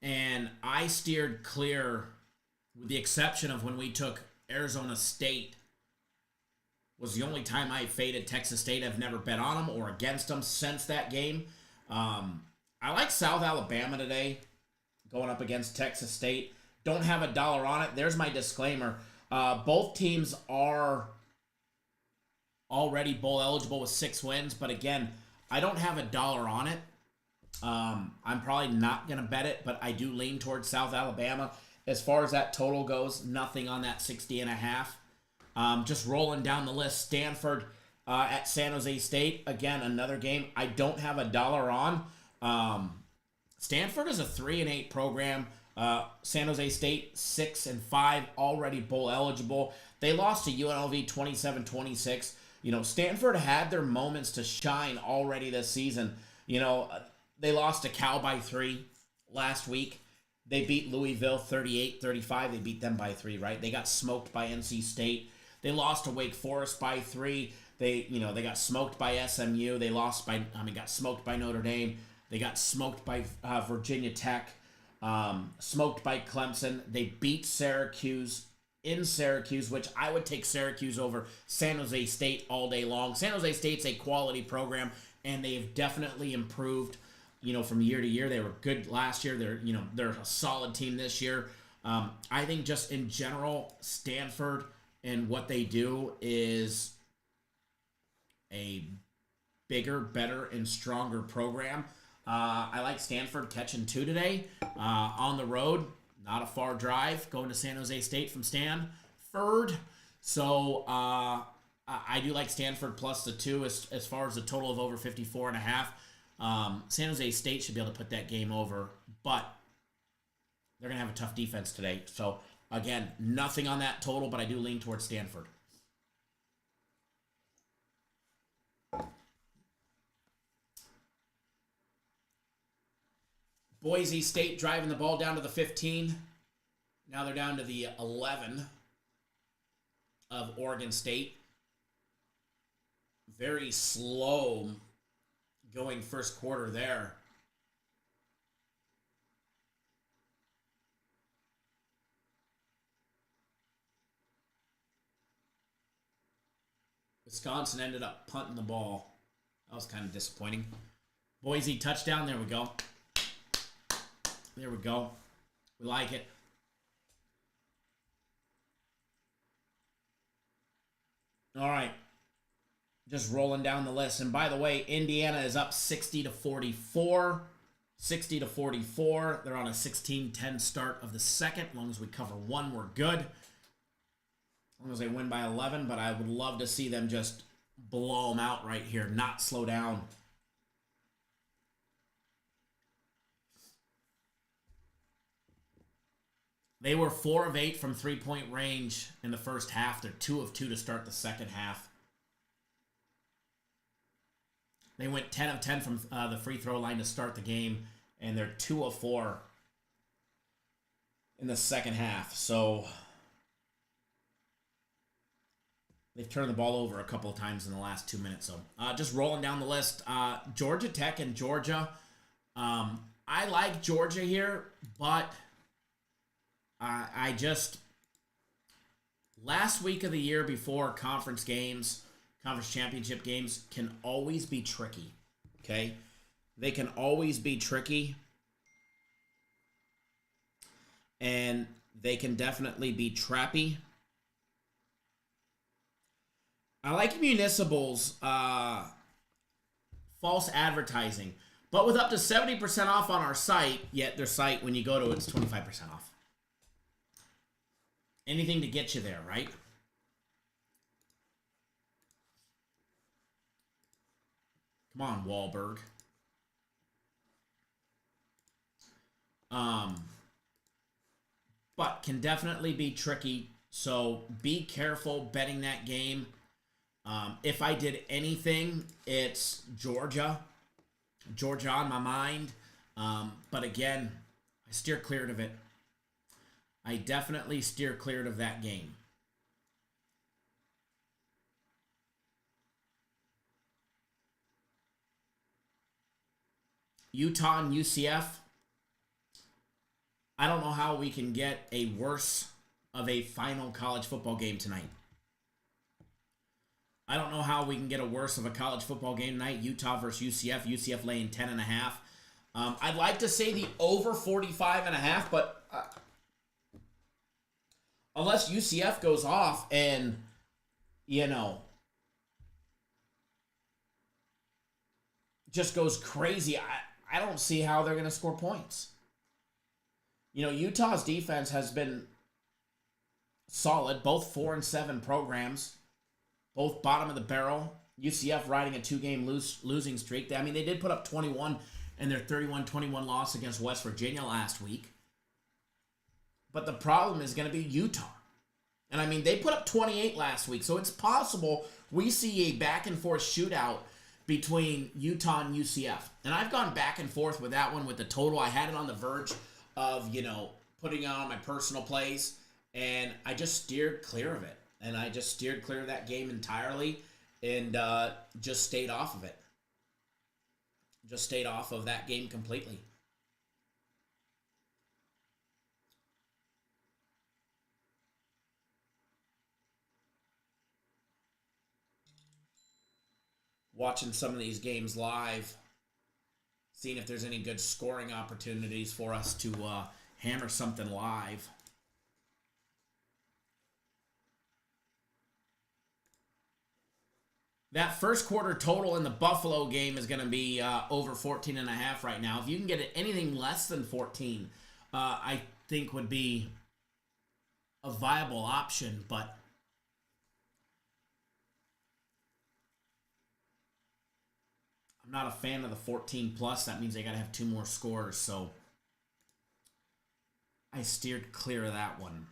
And I steered clear, with the exception of when we took Arizona State. Was the only time I faded Texas State. I've never bet on them or against them since that game. I like South Alabama today, going up against Texas State. Don't have a dollar on it. There's my disclaimer. Both teams are already bowl eligible with 6 wins, but again, I don't have a dollar on it. I'm probably not going to bet it, but I do lean towards South Alabama. As far as that total goes, nothing on that 60.5. Just rolling down the list, Stanford at San Jose State. Again, another game I don't have a dollar on. Stanford is a 3-8 program. San Jose State 6-5, already bowl eligible. They lost to UNLV 27-26. You know, Stanford had their moments to shine already this season. You know, they lost to Cal by 3 last week. They beat Louisville 38-35. They beat them by 3, right? They got smoked by NC State. They lost to Wake Forest by 3. They got smoked by SMU. They got smoked by Notre Dame. They got smoked by Virginia Tech. Smoked by Clemson. They beat Syracuse in Syracuse, which I would take Syracuse over San Jose State all day long. San Jose State's a quality program, and they've definitely improved, you know, from year to year. They were good last year. They're a solid team this year. I think just in general, Stanford and what they do is a bigger, better, and stronger program. I like Stanford catching 2 today on the road. Not a far drive going to San Jose State from Stanford. So I do like Stanford plus the 2 as far as the total of over 54.5. San Jose State should be able to put that game over, but they're going to have a tough defense today. So, again, nothing on that total, but I do lean towards Stanford. Boise State driving the ball down to the 15. Now they're down to the 11 of Oregon State. Very slow going first quarter there. Wisconsin ended up punting the ball. That was kind of disappointing. Boise touchdown. There we go. There we go. We like it. All right. Just rolling down the list. And by the way, Indiana is up 60-44. 60-44. They're on a 16-10 start of the second. As long as we cover 1, we're good. As long as they win by 11. But I would love to see them just blow them out right here. Not slow down. They were 4 of 8 from 3-point range in the first half. They're 2 of 2 to start the second half. They went 10 of 10 from the free throw line to start the game, and they're 2 of 4 in the second half. So they've turned the ball over a couple of times in the last 2 minutes. So just rolling down the list. Georgia Tech and Georgia. I like Georgia here, but I just, last week of the year before conference games, conference championship games can always be tricky, okay? They can always be tricky, and they can definitely be trappy. I like Municipal's false advertising, but with up to 70% off on our site, yet their site, when you go to it, it's 25% off. Anything to get you there, right? Come on, Wahlberg. But can definitely be tricky. So be careful betting that game. If I did anything, it's Georgia. Georgia on my mind. But again, I steer clear of it. I definitely steer clear of that game. Utah and UCF. I don't know how we can get a worse of a final college football game tonight. I don't know how we can get a worse of a college football game tonight. Utah versus UCF. UCF laying 10.5. I'd like to say the over 45.5, but unless UCF goes off and, just goes crazy, I don't see how they're going to score points. Utah's defense has been solid, both 4-7 programs, both bottom of the barrel. UCF riding a 2-game losing streak. They did put up 21 in their 31-21 loss against West Virginia last week. But the problem is going to be Utah. And they put up 28 last week, so it's possible we see a back-and-forth shootout between Utah and UCF. And I've gone back and forth with that one with the total. I had it on the verge of, putting on my personal plays, and I just steered clear of it. And I just steered clear of that game entirely and just stayed off of it. Just stayed off of that game completely. Watching some of these games live, seeing if there's any good scoring opportunities for us to hammer something live. That first quarter total in the Buffalo game is going to be over 14.5 right now. If you can get it anything less than 14, I think would be a viable option, but I'm not a fan of the 14 plus. That means they got to have 2 more scores, so I steered clear of that one.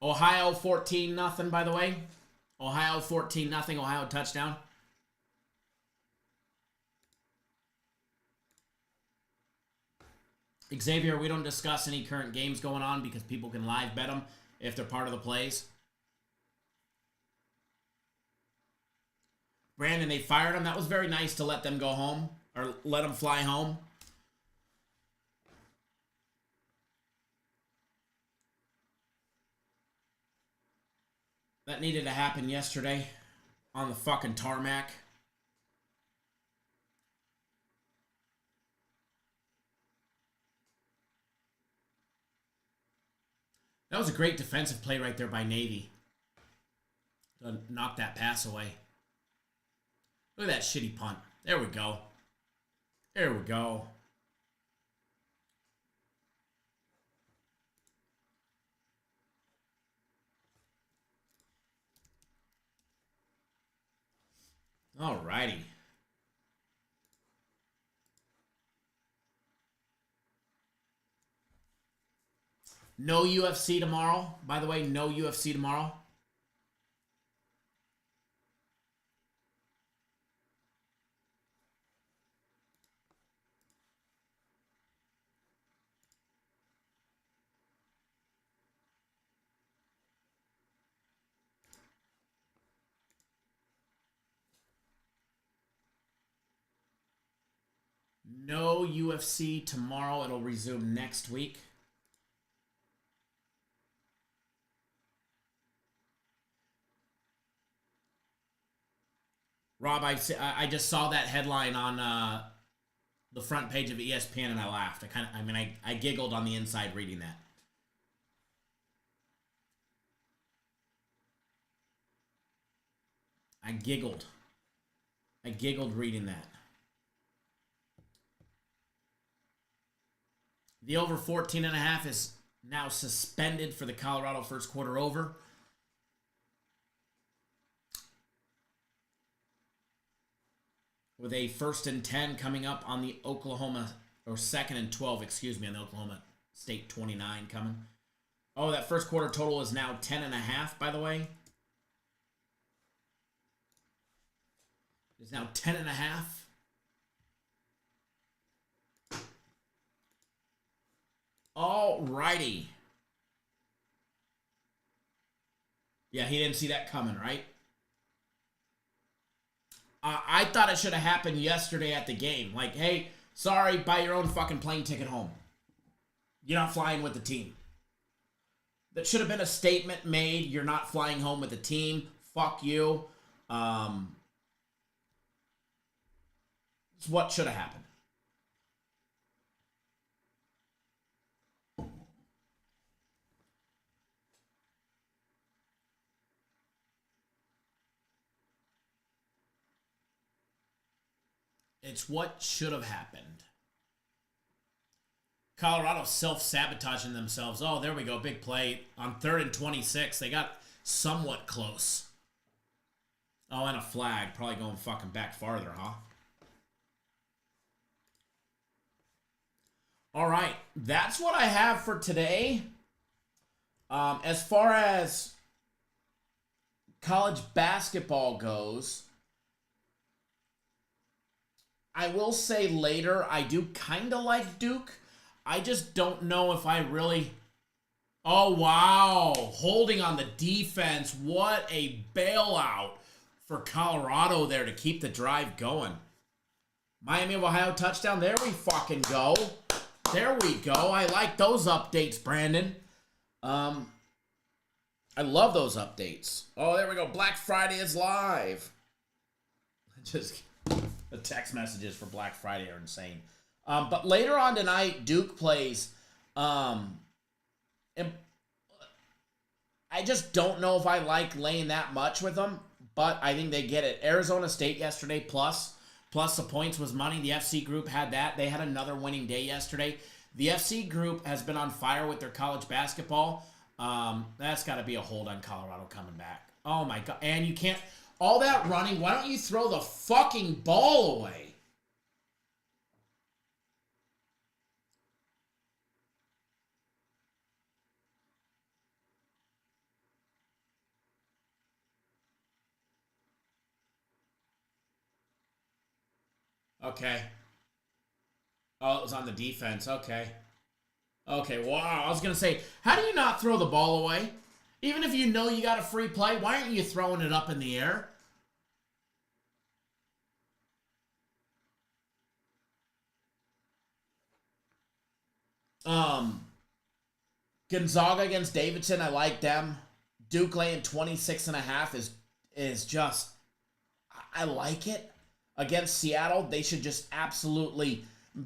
Ohio 14-0, by the way. Ohio 14-0, Ohio touchdown. Xavier, we don't discuss any current games going on because people can live bet them if they're part of the plays. Brandon, they fired him. That was very nice to let them go home, or let them fly home. That needed to happen yesterday on the fucking tarmac. That was a great defensive play right there by Navy to knock that pass away. Look at that shitty punt. There we go. There we go. Alrighty. No UFC tomorrow. By the way, no UFC tomorrow. No UFC tomorrow. It'll resume next week. Rob, I just saw that headline on the front page of ESPN and I laughed. I giggled on the inside reading that. I giggled. I giggled reading that. The over 14.5 is now suspended for the Colorado first quarter over. With a 1st and 10 coming up on the Oklahoma Or 2nd and 12, excuse me, on the Oklahoma State 29 coming. Oh, that first quarter total is now 10.5, by the way. It's now 10.5. All righty. Yeah, he didn't see that coming, right? I thought it should have happened yesterday at the game. Like, hey, sorry, buy your own fucking plane ticket home. You're not flying with the team. That should have been a statement made. You're not flying home with the team. Fuck you. It's what should have happened. It's what should have happened. Colorado self-sabotaging themselves. Oh, there we go. Big play. On 3rd and 26. They got somewhat close. Oh, and a flag. Probably going fucking back farther, huh? All right. That's what I have for today. As far as college basketball goes, I will say later, I do kind of like Duke. I just don't know if I really... Oh, wow. Holding on the defense. What a bailout for Colorado there to keep the drive going. Miami of Ohio touchdown. There we fucking go. There we go. I like those updates, Brandon. I love those updates. Oh, there we go. Black Friday is live. Just... The text messages for Black Friday are insane. But later on tonight, Duke plays. And I just don't know if I like laying that much with them, but I think they get it. Arizona State yesterday, plus the points was money. The FC group had that. They had another winning day yesterday. The FC group has been on fire with their college basketball. That's got to be a hold on Colorado coming back. Oh, my God. And you can't... All that running, why don't you throw the fucking ball away? Okay. Oh, it was on the defense. Okay. Okay, wow. I was going to say, how do you not throw the ball away? Even if you know you got a free play, why aren't you throwing it up in the air? Gonzaga against Davidson, I like them. Duke laying 26.5 is just, I like it. Against Seattle, they should just absolutely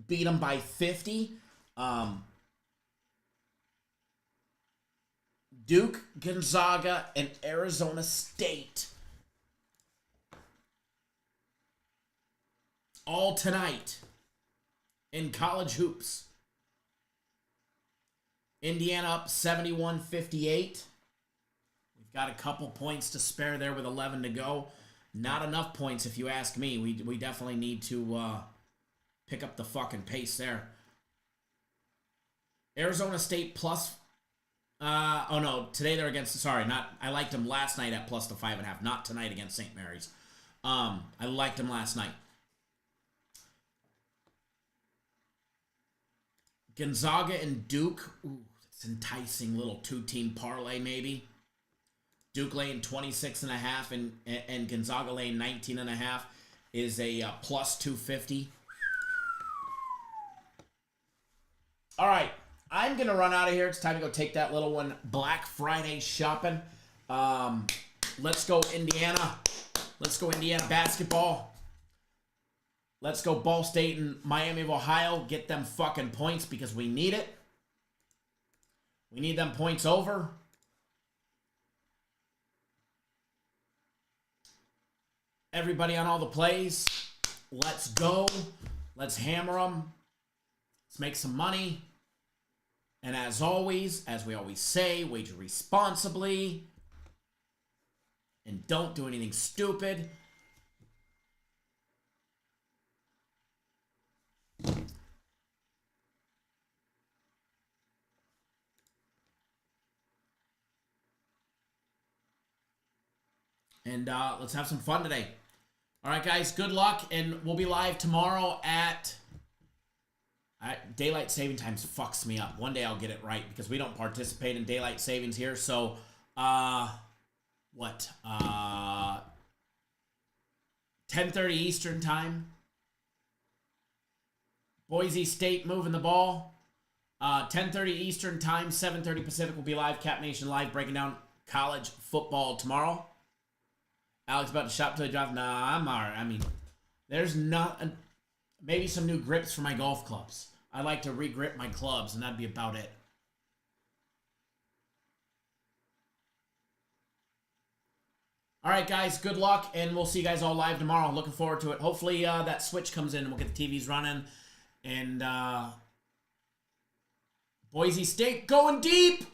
beat them by 50. Duke, Gonzaga, and Arizona State. All tonight in college hoops. Indiana up 71-58. We've got a couple points to spare there with 11 to go. Not enough points if you ask me. We definitely need to pick up the fucking pace there. Arizona State plus... oh no, today they're against... Sorry, I liked them last night at plus the 5.5. Not tonight against St. Mary's. I liked them last night. Gonzaga and Duke. Ooh, it's enticing little two-team parlay maybe. Duke laying 26.5 and Gonzaga laying 19.5 is a plus 250. All right, I'm going to run out of here. It's time to go take that little one Black Friday shopping. Let's go Indiana. Let's go Indiana basketball. Let's go Ball State and Miami of Ohio. Get them fucking points because we need it. We need them points over. Everybody on all the plays. Let's go. Let's hammer them. Let's make some money. And as always, as we always say, wager responsibly. And don't do anything stupid. And let's have some fun today. All right, guys, good luck, and we'll be live tomorrow at daylight saving times fucks me up. One day I'll get it right because we don't participate in daylight savings here. So, 10:30 Eastern time. Boise State moving the ball. 10:30 Eastern time, 7:30 Pacific will be live. Cap Nation live, breaking down college football tomorrow. Alex about to shop till he drops. Nah, I'm all right. I mean, there's not maybe some new grips for my golf clubs. I like to re-grip my clubs, and that'd be about it. All right, guys, good luck, and we'll see you guys all live tomorrow. Looking forward to it. Hopefully that switch comes in, and we'll get the TVs running. And Boise State going deep.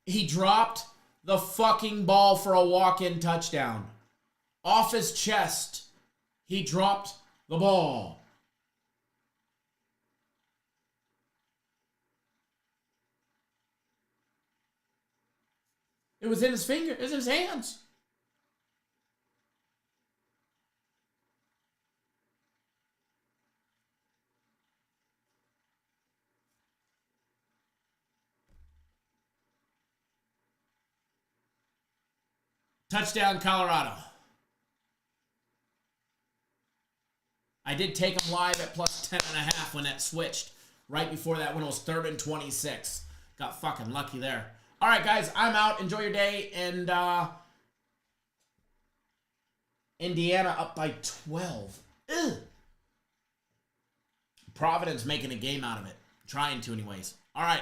He dropped the fucking ball for a walk-in touchdown. Off his chest, he dropped the ball. It was in his finger. It was in his hands. Touchdown, Colorado. I did take them live at plus 10.5 when that switched. Right before that when it was 3rd and 26. Got fucking lucky there. All right, guys, I'm out. Enjoy your day. And Indiana up by 12. Ugh. Providence making a game out of it. Trying to anyways. All right.